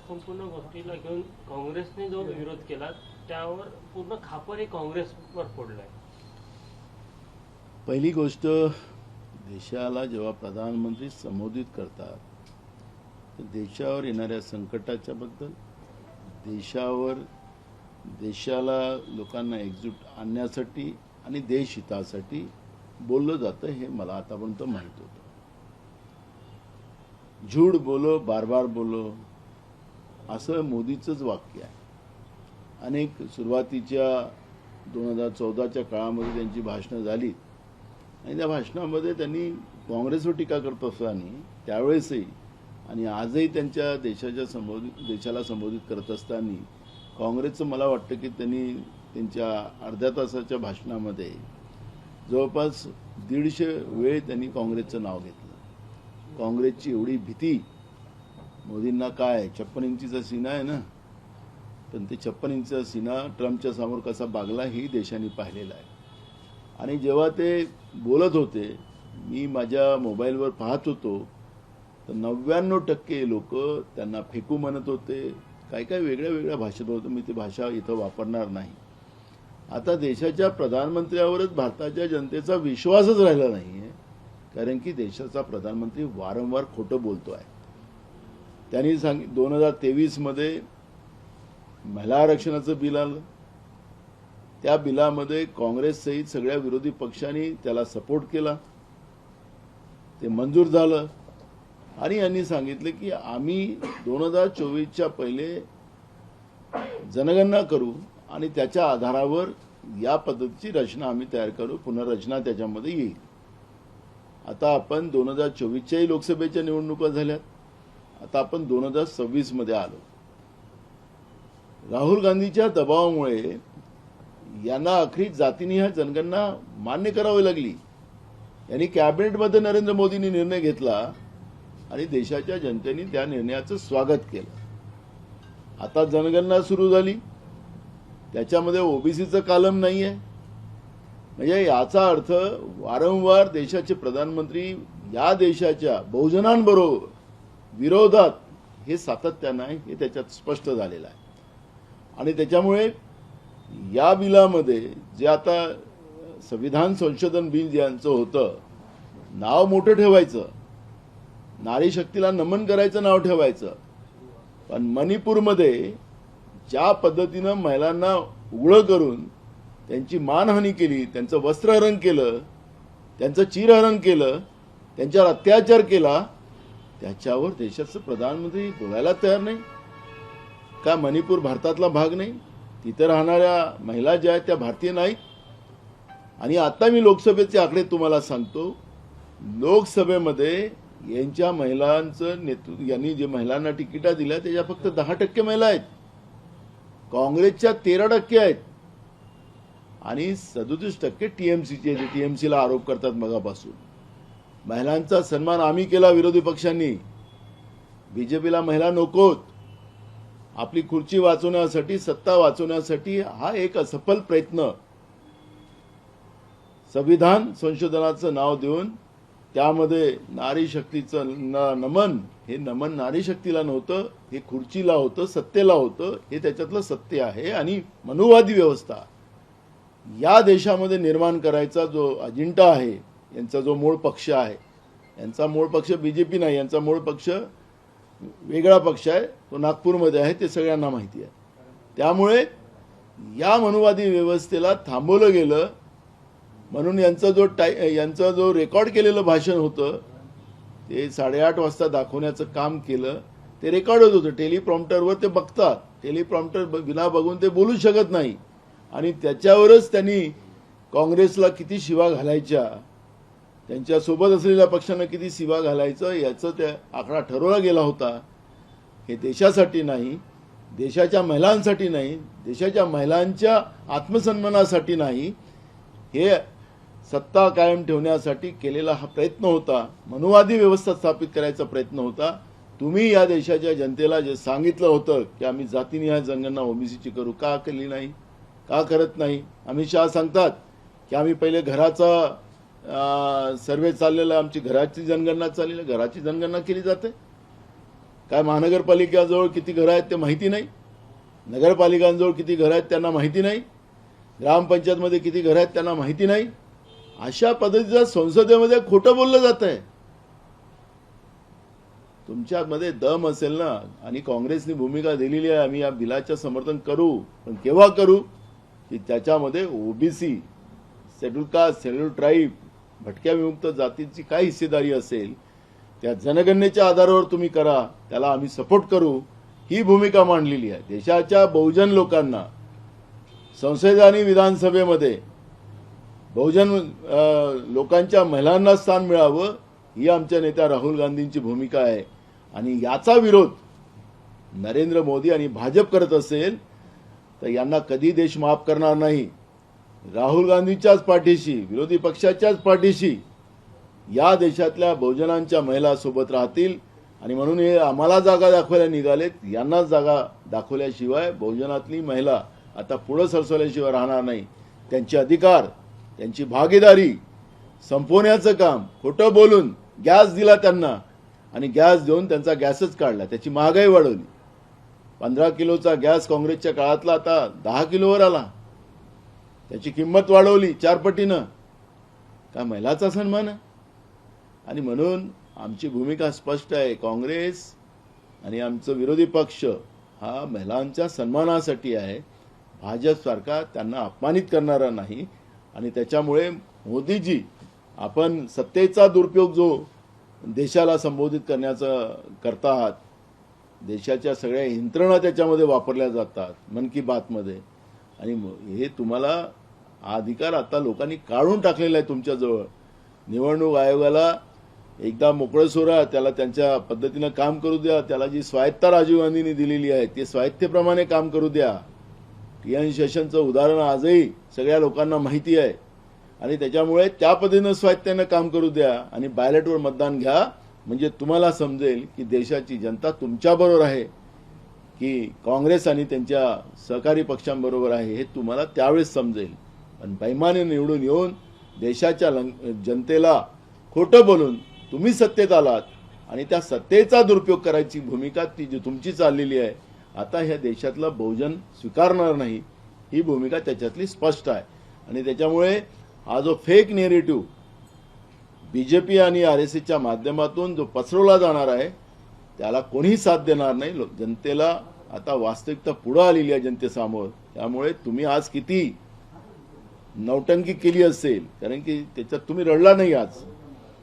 संपूर्ण गोष्टीला घेऊन काँग्रेसने जो विरोध केला त्यावर पूर्ण खापर हे काँग्रेसवर फोडलंय. पहिली गोष्ट, देशाला जेव्हा प्रधानमंत्री संबोधित करतात तर देशावर येणाऱ्या संकटाच्या बद्दल, देशाला लोकांना एकजूट आणण्यासाठी आणि देशहितासाठी बोललं जातं हे मला आतापर्यंत माहीत होतं. झूठ बोलो बार बार बोलो असं मोदीचंच वाक्य आहे. अनेक सुरुवातीच्या 2014च्या काळामध्ये त्यांची भाषणं झाली आणि त्या भाषणामध्ये त्यांनी काँग्रेसवर टीका करत असताना त्यावेळेसही आणि आजही त्यांच्या देशाला संबोधित करत असताना काँग्रेसचं मला वाटतं की त्यांनी त्यांच्या अर्ध्या तासाच्या भाषणामध्ये जवळपास 150 वेळ त्यांनी काँग्रेसचं नाव घेतलं. काँग्रेसची एवढी भीती मोदींना काय, 56 इंचीचा सीना आहे ना, पण ते 56 इंचचा सीना ट्रम्पच्या समोर कसा बागला ही देशाने पाहिलेला आहे. आणि जेव्हा ते बोलत होते, मी माझ्या मोबाईलवर पाहत होतो तर 99% लोक त्यांना फेकू म्हणत होते, काय वेगळ्या भाषेत होतं. मी ती भाषा इथं वापरणार नाही. आता देशाच्या प्रधानमंत्र्यावरच भारताच्या जनतेचा विश्वासच राहिला नाही आहे, कारण की देशाचा प्रधानमंत्री वारंवार खोटं बोलतो आहे. त्यांनी 2023 मध्ये महिला आरक्षणाचं बिल आलं, त्या बिलामध्ये काँग्रेससहित सगळ्या विरोधी पक्षांनी त्याला सपोर्ट केला, ते मंजूर झालं आणि यांनी सांगितलं की आम्ही 2024च्या पहिले जनगणना करू आणि त्याच्या आधारावर या पद्धतीची रचना आम्ही तयार करू, पुनर्रचना त्याच्यामध्ये येईल. आता आपण 2024च्याही लोकसभेच्या निवडणुका झाल्यात, आता आपण 2026 मध्ये आलो. राहुल गांधीच्या दबावामुळे यांना अखेर जातीनिहाय जनगणना मान्य करावी लागली. यांनी कॅबिनेटमध्ये नरेंद्र मोदींनी निर्णय घेतला आणि देशाच्या जनतेने त्या निर्णयाचं स्वागत केलं. आता जनगणना सुरू झाली, त्याच्यामध्ये ओबीसीचं कॉलम नाही आहे. म्हणजे याचा अर्थ वारंवार देशाचे प्रधानमंत्री या देशाच्या बहुजनांबरोबर विरोधात हे सातत्यानं आहे, हे त्याच्यात स्पष्ट झालेलं आहे. आणि त्याच्यामुळे या बिलामध्ये जे आता संविधान संशोधन बिल ज्यांचं होतं, नाव मोठं ठेवायचं, नारी शक्तीला नमन करायचं नाव ठेवायचं, पण मणिपूरमध्ये ज्या पद्धतीनं महिलांना उघडं करून त्यांची मानहानी केली, त्यांचं वस्त्रहरण केलं, त्यांचं चिरहरण केलं, त्यांच्यावर अत्याचार केला, त्याच्यावर देशाचे प्रधानमंत्री बोलायला तयार नाही का? मणिपूर भारतातला भाग नाही? तिथे राहणाऱ्या महिला ज्या आहेत त्या भारतीय नाहीत? आणि आता मी लोकसभेचे आकडे तुम्हाला सांगतो. लोकसभेमध्ये यांच्या महिलांचं नेतृत्व, यांनी जे महिलांना तिकिटा दिल्या त्याच्या फक्त 10% महिला आहेत, काँग्रेसच्या 13% आहेत आणि 37% टीएमसीचे, जे टीएमसीला आरोप करतात मगापासून. महिलांचा सन्मान आम्ही केला विरोधी पक्षांनी. बीजेपीला महिला नकोत. आपली खुर्ची वाचवण्यासाठी, सत्ता वाचवण्यासाठी हा एक असफल प्रयत्न. संविधान संशोधनाचं नाव देऊन त्यामध्ये नारी शक्तीचं नमन, हे नमन नारी शक्तीला नव्हतं, हे खुर्चीला होतं, सत्तेला होतं. हे त्याच्यातलं सत्य आहे. आणि मनुवादी व्यवस्था या देशामध्ये निर्माण करायचा जो अजेंडा आहे, यांचा जो मूळ पक्ष आहे, यांचा मूळ पक्ष बीजेपी नाही, यांचा मूळ पक्ष वेगळा पक्ष आहे, तो नागपूरमध्ये आहे, ते सगळ्यांना माहिती आहे. त्यामुळे या मनुवादी व्यवस्थेला थांबवलं गेलं. म्हणून यांचं जो रेकॉर्ड केलेलं भाषण होतं ते 8:30 वाजता दाखवण्याचं काम केलं. ते रेकॉर्ड होत होतं, टेलिप्रॉम्प्टरवर ते बघतात, टेलिप्रॉम्प्टर विना बघून ते बोलू शकत नाही. आणि त्याच्यावरच त्यांनी काँग्रेसला किती शिवा घालायच्या, त्यांच्यासोबत असलेल्या पक्षांना किती शिवा घालायचं याचं त्या आकडा ठरवला गेला होता. हे देशासाठी नाही, देशाच्या महिलांसाठी नाही, देशाच्या महिलांच्या आत्मसन्मानासाठी नाही, हे सत्ता कायम ठेवण्यासाठी केलेला हा प्रयत्न होता. मनुवादी व्यवस्था स्थापित करायचा प्रयत्न होता. तुम्ही या देशाच्या जनतेला जे सांगितलं होतं की आम्ही जातीनिहाय जनगणना ओबीसीची करू, का केली नाही, का करत नाही? अमित शहा सांगतात की आम्ही पहिले घराचा सर्वे चाललेला, आमची घराची जनगणना चाललेली, घराची जनगणना केली जाते. काय महानगरपालिकेजवळ किती घरं आहेत ते माहिती नाही, नगरपालिकांजवळ किती घरं आहेत त्यांना माहिती नाही, ग्रामपंचायतमध्ये किती घरं आहेत त्यांना माहिती नाही. अशा पद्धतीचं संसदेमध्ये खोटं बोललं जात आहे. तुमच्यामध्ये दम असेल ना, आणि काँग्रेसने भूमिका दिलेली आहे, आम्ही या बिलाचं समर्थन करू, पण केव्हा करू की त्याच्यामध्ये OBC, schedule caste, schedule tribe, भटक्या विमुक्त जातीची काय हिस्सेदारी असेल त्या जनगणनेच्या आधारावर तुम्ही करा, त्याला आम्ही सपोर्ट करू, ही भूमिका मांडलेली आहे. देशाच्या बहुजन लोकांना संसद आणि विधानसभेमध्ये बहुजन लोकांच्या महिलांना स्थान मिळावं, ही आमच्या नेत्या राहुल गांधींची भूमिका आहे. आणि याचा विरोध नरेंद्र मोदी आणि भाजप करत असेल तर यांना कधी देश माफ करणार नाही. राहुल गांधीच्याच पाठीशी, विरोधी पक्षाच्याच पाठीशी या देशातल्या बहुजनांच्या महिला सोबत राहतील. आणि म्हणून हे आम्हाला जागा दाखवायला निघालेत, यांनाच जागा दाखवल्याशिवाय बहुजनातली महिला आता पुढे सरसवल्याशिवाय राहणार नाही. त्यांचे अधिकार, त्यांची भागीदारी संपवण्याचं काम खोटं बोलून गॅस दिला त्यांना, आणि गॅस देऊन त्यांचा गॅसच काढला, त्याची महागाई वाढवली. 15 किलोचा गॅस काँग्रेसच्या काळातला आता 10 किलोवर आला, त्याची किंमत वाढवली 4 पटीनं. का महिलाचा सन्मान आहे? आणि म्हणून आमची भूमिका स्पष्ट आहे. काँग्रेस आणि आमचं विरोधी पक्ष हा महिलांच्या सन्मानासाठी आहे, भाजपसारखा त्यांना अपमानित करणारा नाही. आणि त्याच्यामुळे मोदीजी, आपण सत्तेचा दुरुपयोग जो देशाला संबोधित करण्याचं करत आहात, देशाच्या सगळ्या यंत्रणा त्याच्यामध्ये वापरल्या जातात मन की बातमध्ये, आणि हे तुम्हाला हा अधिकार आता लोकांनी काढून टाकलेला आहे तुमच्याजवळ. निवडणूक आयोगाला एकदा मोकळं सोडा, त्याला त्यांच्या पद्धतीनं काम करू द्या. त्याला जी स्वायत्ता राजीव गांधींनी दिलेली आहे ते स्वायत्तेप्रमाणे काम करू द्या. टी.एन. शेषनचं उदाहरण आजही सगळ्या लोकांना माहिती आहे, आणि त्याच्यामुळे त्या पद्धतीनं स्वायत्तेनं काम करू द्या आणि बॅलेटवर मतदान घ्या. म्हणजे तुम्हाला समजेल की देशाची जनता तुमच्याबरोबर आहे की काँग्रेस आणि त्यांच्या सहकारी पक्षांबरोबर आहे, हे तुम्हाला त्यावेळेस समजेल. पण बैमाने निवडून येऊन देशाच्या जनतेला खोटं बोलून तुम्ही सत्तेत आलात, आणि त्या सत्तेचा दुरुपयोग करायची भूमिका ती जी तुमची चाललेली आहे, आता ह्या देशातला बहुजन स्वीकारणार नाही, ही भूमिका त्याच्यातली स्पष्ट आहे. आणि त्याच्यामुळे हा जो फेक नेरेटिव्ह बीजेपी आणि RSSच्या माध्यमातून जो पसरवला जाणार आहे त्याला कोणीही साथ देणार नाही. जनतेला आता वास्तविकता पुढे आलेली आहे जनतेसमोर. त्यामुळे तुम्ही आज किती नौटंकी केली असेल, कारण की त्याच्यात तुम्ही रडला नाही आज,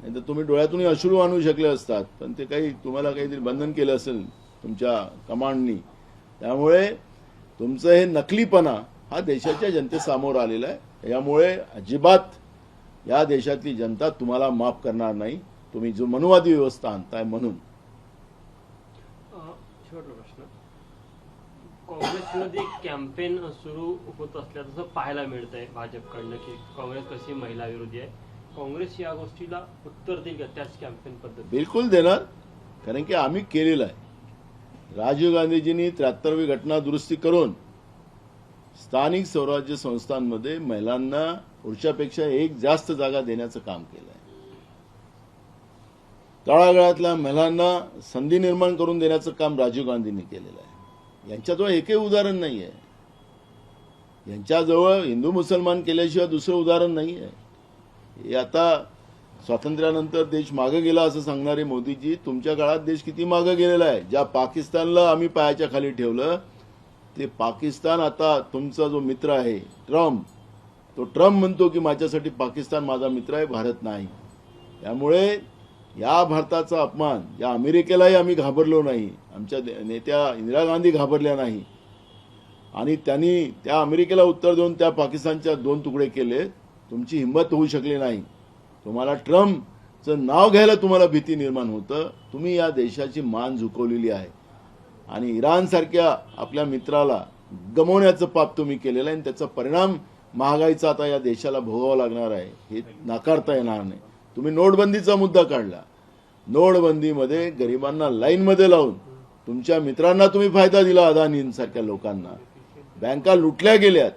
नाही तर तुम्ही डोळ्यातूनही अश्रू आणू शकले असतात, पण ते काही तुम्हाला काहीतरी बंधन केलं असेल तुमच्या कमांडनी. त्यामुळे तुमचं हे नकलीपणा हा देशाच्या जनतेसमोर आलेला आहे. यामुळे अजिबात या देशातली जनता तुम्हाला माफ करणार नाही, तुम्ही जो मनुवादी व्यवस्था आणताय म्हणून. शेवटचा प्रश्न, काँग्रेसमध्ये कॅम्पेन सुरू होत असल्याचं पाहायला मिळतंय भाजपकडनं की काँग्रेस कशी महिला विरोधी आहे. काँग्रेस या गोष्टीला उत्तर देईल का त्याच कॅम्पेन पद्धती? बिलकुल देणार, कारण की आम्ही केलेलं आहे. राजीव गांधीजींनी 73वी घटना दुरुस्ती करून स्थानिक स्वराज्य संस्थांमध्ये महिलांना पुरुषापेक्षा एक जास्त जागा देण्याचं काम केलं आहे. तळागाळातल्या महिलांना संधी निर्माण करून देण्याचं काम राजीव गांधींनी केलेलं आहे. यांच्याजवळ एकही उदाहरण नाही आहे. यांच्याजवळ हिंदू मुसलमान केल्याशिवाय दुसरं उदाहरण नाही आहे. हे आता स्वातंत्र्यानंतर देश मागे गेला असं सांगणारे मोदीजी, तुमच्या काळात देश किती मागे गेलेला आहे. ज्या पाकिस्तानला आम्ही पायाच्या खाली ठेवलं, ते पाकिस्तान आता तुमचा जो मित्र आहे ट्रम्प, तो ट्रम्प म्हणतो की माझ्यासाठी पाकिस्तान माझा मित्र आहे, भारत नाही. त्यामुळे या भारताचा अपमान, या अमेरिकेलाही आम्ही घाबरलो नाही, आमच्या नेत्या इंदिरा गांधी घाबरल्या नाही, आणि त्यांनी त्या अमेरिकेला उत्तर देऊन त्या पाकिस्तानच्या 2 तुकडे केले. तुमची हिंमत होऊ शकली नाही. तुम्हाला ट्रम्पचं नाव घ्यायला तुम्हाला भीती निर्माण होतं. तुम्ही या देशाची मान झुकवलेली आहे, आणि इराणसारख्या आपल्या मित्राला गमवण्याचं पाप तुम्ही केलेलं आहे, आणि त्याचा परिणाम महागाईचा आता या देशाला भोगावा लागणार आहे, हे नाकारता येणार नाही. तुम्ही नोटबंदीचा मुद्दा काढला. नोटबंदीमध्ये गरिबांना लाईनमध्ये लावून तुमच्या मित्रांना तुम्ही फायदा दिला, अदानींसारख्या लोकांना. बँका लुटल्या गेल्यात,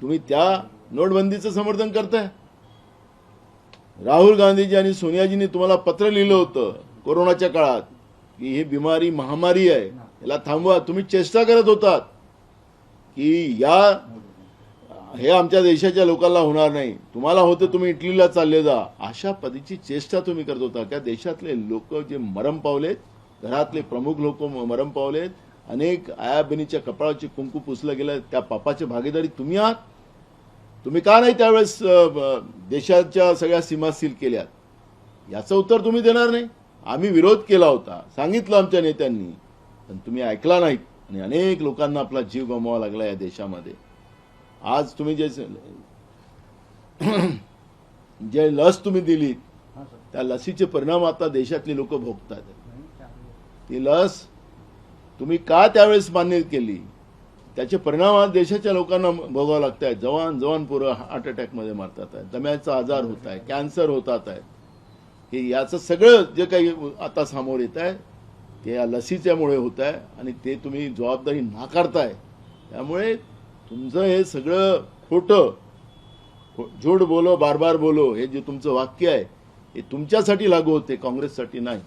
तुम्ही त्या नोटबंदीचं समर्थन करताय. राहुल गांधीजी आणि सोनियाजींनी तुम्हाला पत्र लिहिलं होतं कोरोनाच्या काळात की ही बिमारी महामारी आहे, याला थांबवा. तुम्ही चेष्टा करत होतात की हे आमच्या देशाच्या लोकांना होणार नाही, तुम्हाला होतं तुम्ही इटलीला चालले जा. अशा पद्धतीची चेष्टा तुम्ही करत होता. त्या देशातले लोक जे मरण पावलेत, घरातले प्रमुख लोक मरण पावलेत, अनेक आया बहिणीच्या कपाळाची कुंकू पुसलं गेलं, त्या पापाची भागीदारी तुम्ही आहात. तुम्ही का नाही त्यावेळेस देशाच्या सगळ्या सीमा सील केल्यात? याचं उत्तर तुम्ही देणार नाही. आम्ही विरोध केला होता, सांगितलं आमच्या नेत्यांनी, पण तुम्ही ऐकला नाहीत आणि अनेक लोकांना आपला जीव गमवावा लागला या देशामध्ये. आज तुम्ही जे लस तुम्ही दिलीत त्या लसीचे परिणाम आता देशातली लोक भोगतात. ती लस तुम्ही का त्यावेळेस मान्य केली, त्याचे परिणाम आज देशाच्या लोकांना भोगावं लागत आहेत. जवान पोरं हार्ट अटॅकमध्ये मरतात आहेत, दम्याचा आजार होत आहे, कॅन्सर होतात आहे. हे याचं सगळं जे काही आता समोर येत आहे ते या लसीच्यामुळे होत आहे आणि ते तुम्ही जबाबदारी नाकारताय. त्यामुळे तुमचं हे सगळं खोटं, झूठ बोलो बार बार बोलो, हे जे तुमचं वाक्य आहे हे तुमच्यासाठी लागू होते, काँग्रेससाठी नाही.